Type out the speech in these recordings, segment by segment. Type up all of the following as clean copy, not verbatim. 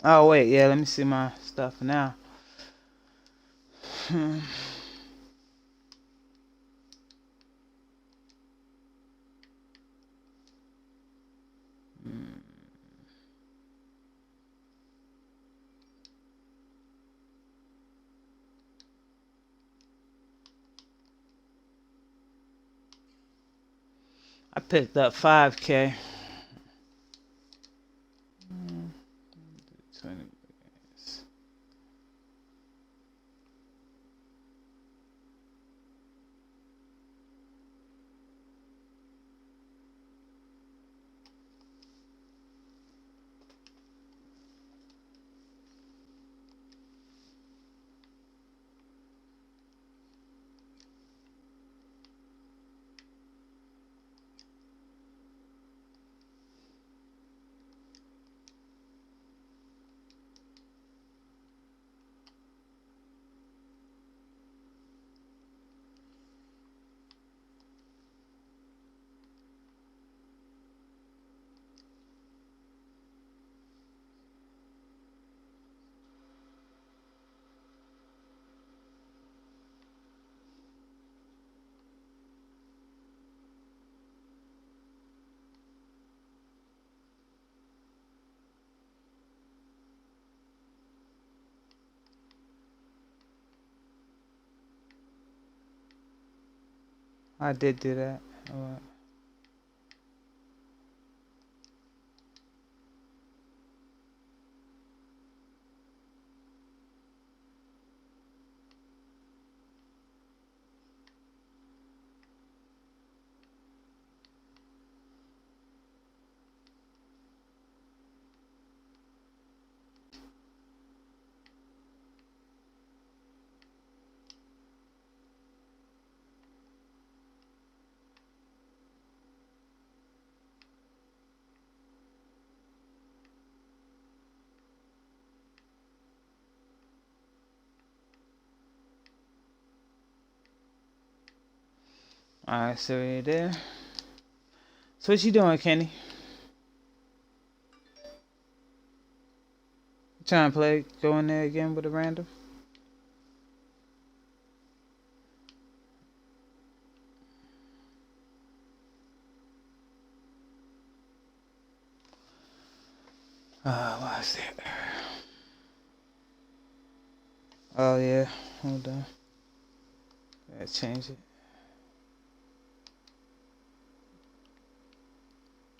Oh wait, yeah. Let me see my stuff now. I picked up 5K. 20. I did do that. Alright, so you're there. So what you doing, Kenny? Trying to play? Go in there again with a random? What's that? Oh yeah, hold on. Gotta change it.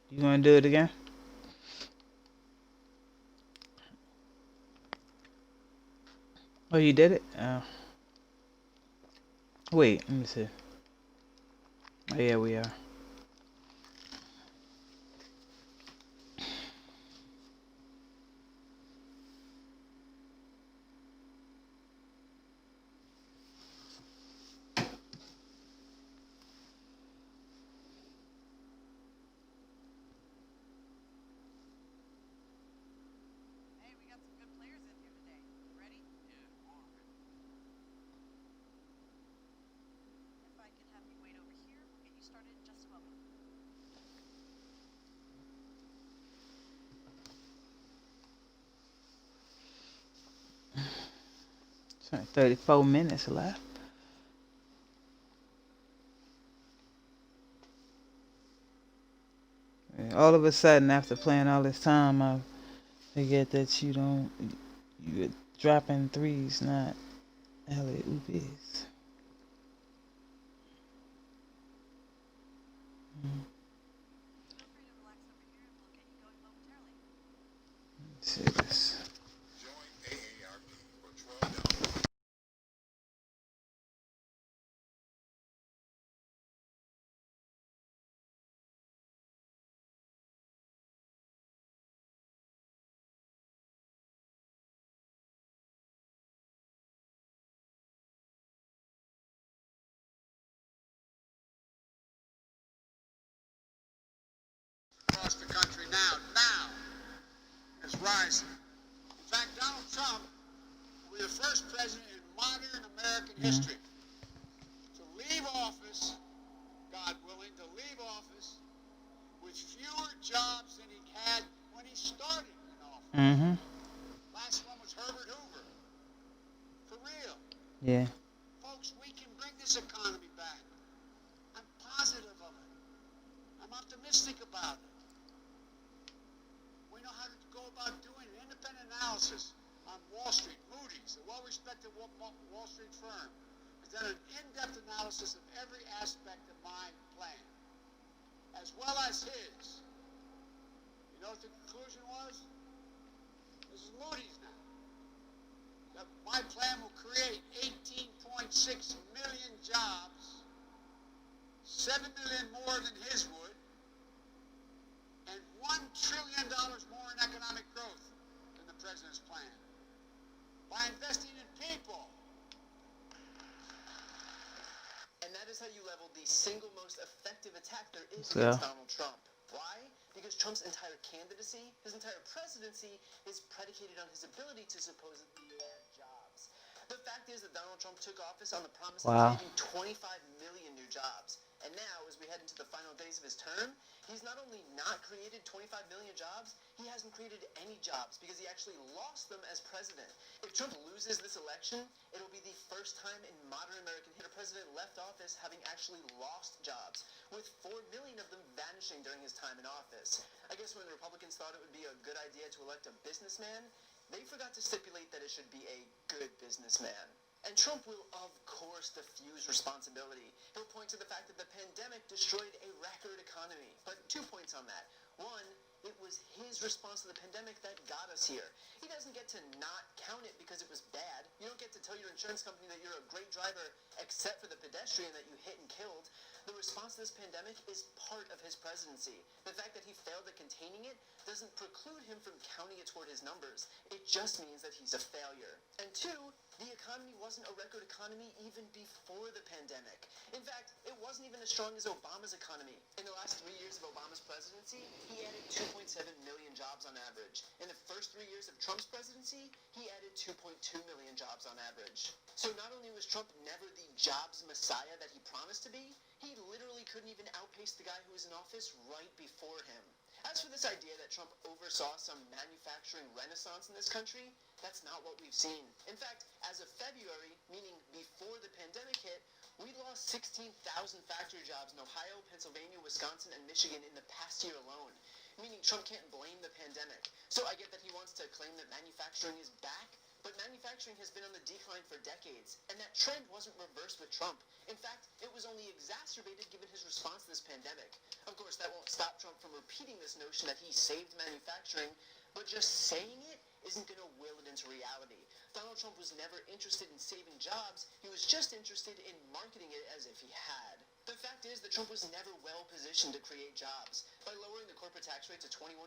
You wanna do it again? Oh, you did it? Oh. Wait, let me see. Oh yeah, we are. It's like 34 minutes left. And all of a sudden, after playing all this time, I forget that you don't. You're dropping threes, not alley oopies. Let's see this. Across the country now is rising. In fact, Donald Trump will be the first president in modern American history to leave office, God willing, to leave office with fewer jobs than he had when he started in office. Mm-hmm. Yeah. Folks, we can bring this economy back. I'm positive of it. I'm optimistic about it. We know how to go about doing an independent analysis on Wall Street. Moody's, a well-respected Wall Street firm, has done an in-depth analysis of every aspect of my plan, as well as his. You know what the conclusion was? This is Moody's now. That my plan will create 18.6 million jobs, 7 million more than his would, and $1 trillion more in economic growth than the president's plan. By investing in people. And that is how you level the single most effective attack there is Yeah. against Donald Trump. Why? Because Trump's entire candidacy, his entire presidency, is predicated on his ability to supposedly add jobs. The fact is that Donald Trump took office on the promise of creating 25 million new jobs. And now, as we head into the final days of his term, he's not only not created 25 million jobs, he hasn't created any jobs because he actually lost them as president. If Trump loses this election, it'll be the first time in modern American history a president left office having actually lost jobs, with 4 million of them vanishing during his time in office. I guess when the Republicans thought it would be a good idea to elect a businessman, they forgot to stipulate that it should be a good businessman. And Trump will, of course, diffuse responsibility. He'll point to the fact that the pandemic destroyed a record economy. But 2 points on that. One, it was his response to the pandemic that got us here. He doesn't get to not count it because it was bad. You don't get to tell your insurance company that you're a great driver except for the pedestrian that you hit and killed. The response to this pandemic is part of his presidency. The fact that he failed at containing it doesn't preclude him from counting it toward his numbers. It just means that he's a failure. And two, the economy wasn't a record economy even before the pandemic. In fact, it wasn't even as strong as Obama's economy. In the last 3 years of Obama's presidency, he added 2.7 million jobs on average. In the first 3 years of Trump's presidency, he added 2.2 million jobs on average. So not only was Trump never the jobs messiah that he promised to be, he literally couldn't even outpace the guy who was in office right before him. As for this idea that Trump oversaw some manufacturing renaissance in this country, that's not what we've seen. In fact, as of February, meaning before the pandemic hit, we lost 16,000 factory jobs in Ohio, Pennsylvania, Wisconsin, and Michigan in the past year alone, meaning Trump can't blame the pandemic. So I get that he wants to claim that manufacturing is back, but manufacturing has been on the decline for decades, and that trend wasn't reversed with Trump. In fact, it was only exacerbated given his response to this pandemic. Of course, that won't stop Trump from repeating this notion that he saved manufacturing, but just saying it isn't going to will it into reality. Donald Trump was never interested in saving jobs. He was just interested in marketing it as if he had. The fact is that Trump was never well positioned to create jobs. By lowering the corporate tax rate to 21%,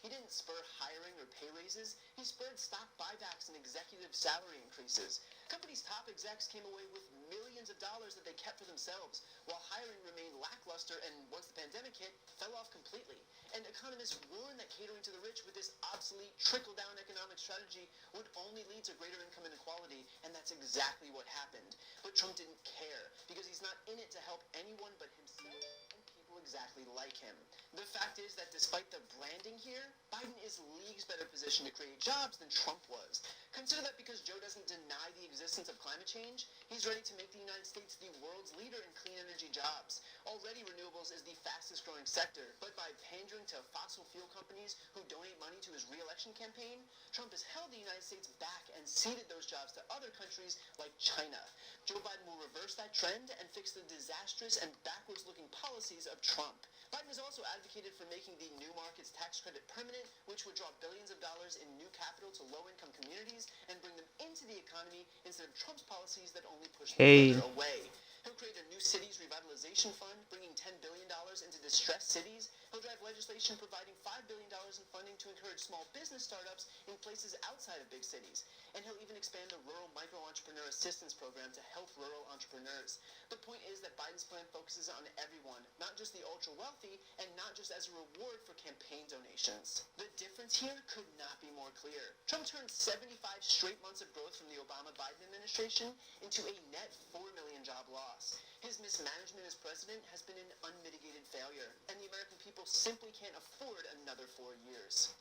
he didn't spur hiring or pay raises. He spurred stock buybacks and executive salary increases. Companies' top execs came away with millions of dollars that they kept for themselves, while hiring remained lackluster and, once the pandemic hit, fell off completely. And economists warn that catering to the rich with this obsolete trickle-down economic strategy would only lead to greater income inequality, and that's exactly what happened. But Trump didn't care, because he's not in it to help anyone but himself and people exactly like him. The fact is that despite the branding here, Biden is leagues better positioned to create jobs than Trump was. Consider that because Joe doesn't deny the existence of climate change, he's ready to make the United States the world's leader in clean energy jobs. Already renewables is the fastest growing sector, but by pandering to fossil fuel companies who donate money to his re-election campaign, Trump has held the United States back and ceded those jobs to other countries like China. Joe Biden will reverse that trend and fix the disastrous and backwards-looking policies of Trump. Biden has also advocated for making the new markets tax credit permanent, which would draw billions of dollars in new capital to low-income communities and bring them into the economy instead of Trump's policies that only push them further away. He'll create a new cities revitalization fund, bringing $10 billion into distressed cities. He'll drive legislation providing $5 billion in funding to encourage small business startups in places outside of big cities. And he'll even expand the Rural Micro-Entrepreneur Assistance Program to help rural entrepreneurs. The point is that Biden's plan focuses on everyone, not just the ultra-wealthy, and not just as a reward for campaign donations. The difference here could not be more clear. Trump turned 75 straight months of growth from the Obama-Biden administration into a net 4 million job loss. His mismanagement as president has been an unmitigated failure, and the American people simply can't afford another 4 years.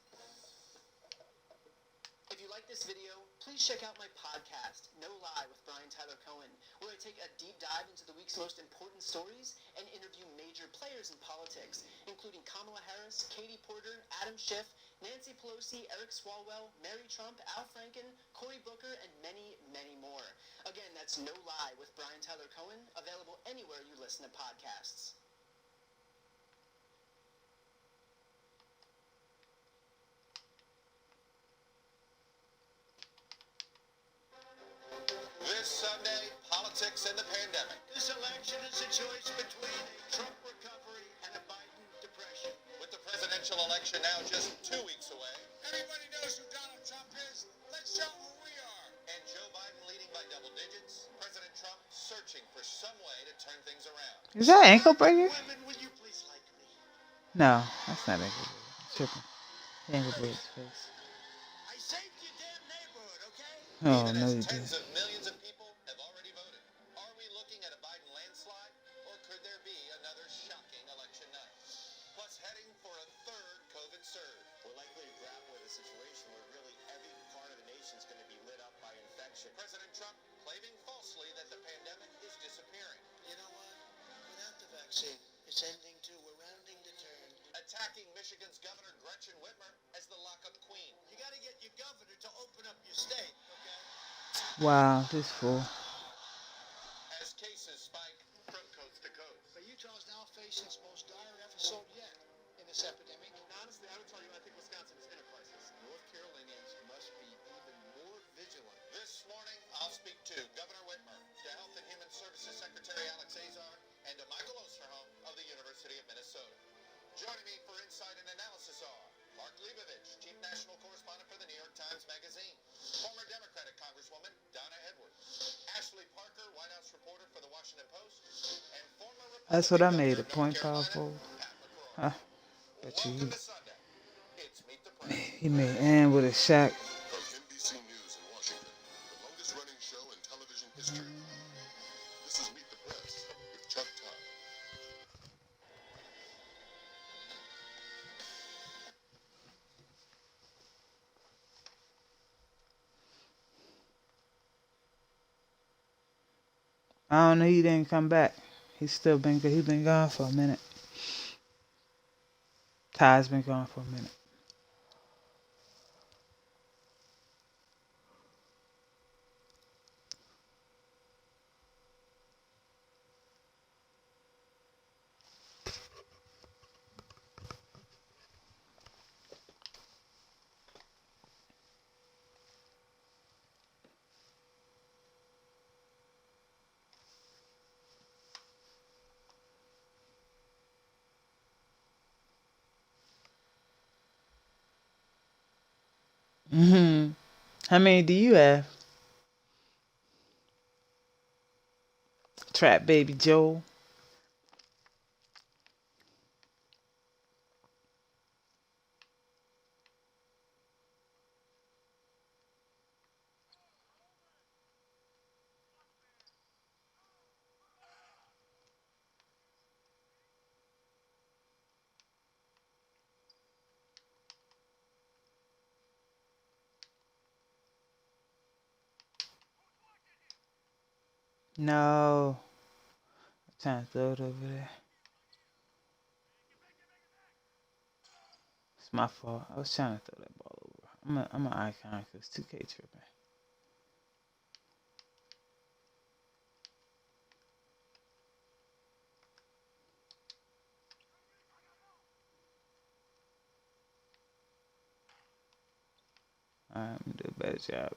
If you like this video, please check out my podcast, No Lie with Brian Tyler Cohen, where I take a deep dive into the week's most important stories and interview major players in politics, including Kamala Harris, Katie Porter, Adam Schiff, Nancy Pelosi, Eric Swalwell, Mary Trump, Al Franken, Cory Booker, and many, many more. Again, that's No Lie with Brian Tyler Cohen, available anywhere you listen to podcasts. This Sunday, politics and the pandemic. This election is a choice between a Trump recovery and a Biden depression. With the presidential election now just 2 weeks away. Everybody knows who Donald Trump is. Let's show who we are. And Joe Biden leading by double digits. President Trump searching for some way to turn things around. Is that ankle breaker? Women, will you please like me? No, that's not ankle breaker. I'm tripping. Ankle breaker's face. I saved your damn neighborhood, okay? Oh, Even no, as you tens didn't. of millions of people have already voted. Are we looking at a Biden landslide, or could there be another shocking election night? Plus, heading for a third COVID surge. We're likely to grapple with a situation where really every part of the nation is going to be lit up by infection. President Trump claiming falsely that the pandemic is disappearing. You know what? Without the vaccine, it's ending too. We're rounding the turn. Attacking Michigan's Governor Gretchen Whitmer as the lockup queen. You got to get your governor to open up your state, okay? Wow, this fool. As cases spike from coast to coast. But Utah is now facing its most dire episode yet in this epidemic. Honestly, I would tell you I think Wisconsin is in a crisis. North Carolinians must be even more vigilant. This morning, I'll speak to Governor Whitmer, to Health and Human Services Secretary Alex Azar, and to Michael Osterholm of the University of Minnesota. Joining me for insight and analysis are Mark Leibovich, Chief National Correspondent for the New York Times Magazine, former Democratic Congresswoman Donna Edwards, Ashley Parker, White House reporter for the Washington Post, and former Republican That's what I made a Governor of point North power Carolina, forward. Pat McCrory. Huh? Bet you Welcome to Sunday. It's Meet the Press. he made and with a shot. From NBC News in Washington, the longest-running show in television history. This is Meet the Press with Chuck Todd. I don't know. He didn't come back. He's been gone for a minute. Ty's been gone for a minute. How many do you have? Trap Baby Joel. No. I'm trying to throw it over there. It's my fault. I was trying to throw that ball over. I'm an icon because 2K tripping. Alright, I'm gonna do a better job.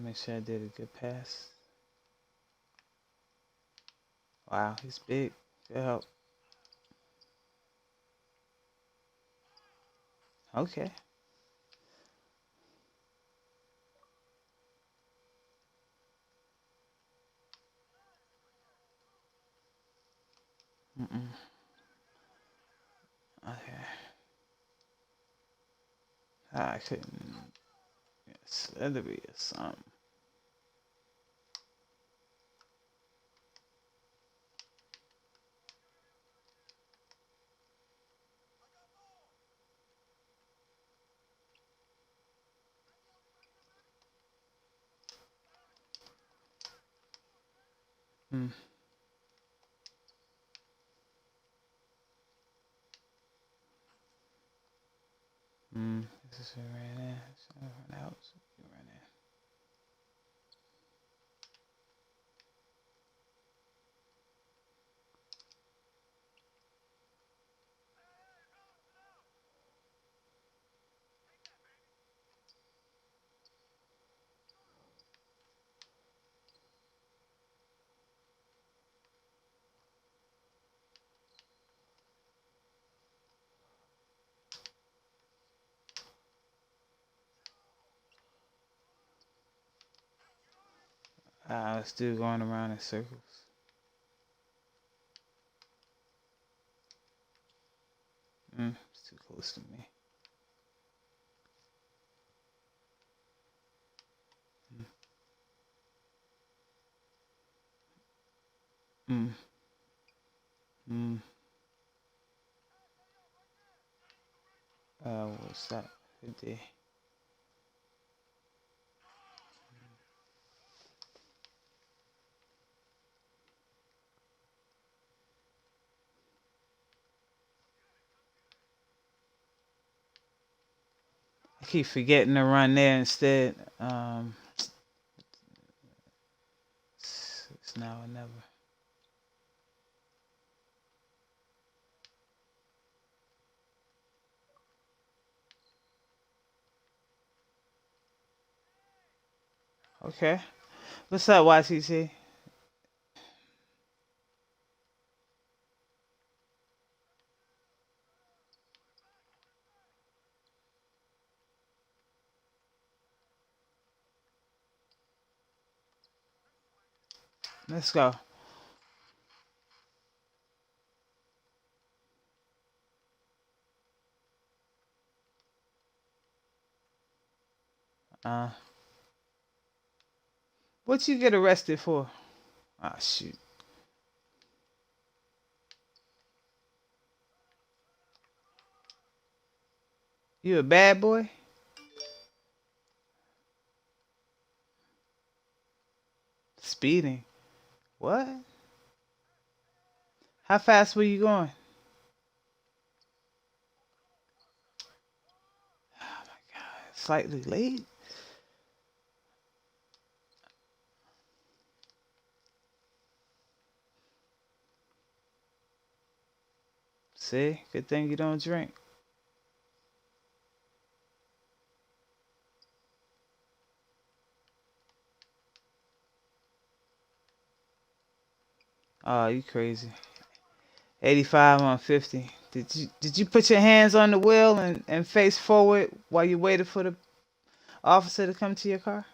Make sure I did a good pass. Wow, he's big. Good help. Okay. Okay. I couldn't. Yes, that'll be a something. Mm. This is right there. It's gonna run out. So you run in. Still going around in circles. It's too close to me. Mm. Mm. What's that? Good day. I keep forgetting to run there instead. It's now or never. Okay. What's up, YTT? Let's go. Uh, what you get arrested for? Ah, shoot. You a bad boy? Speeding. What? How fast were you going? Oh my God. Slightly late? See? Good thing you don't drink. Oh, you crazy. 85 on 50. Did you put your hands on the wheel and face forward while you waited for the officer to come to your car?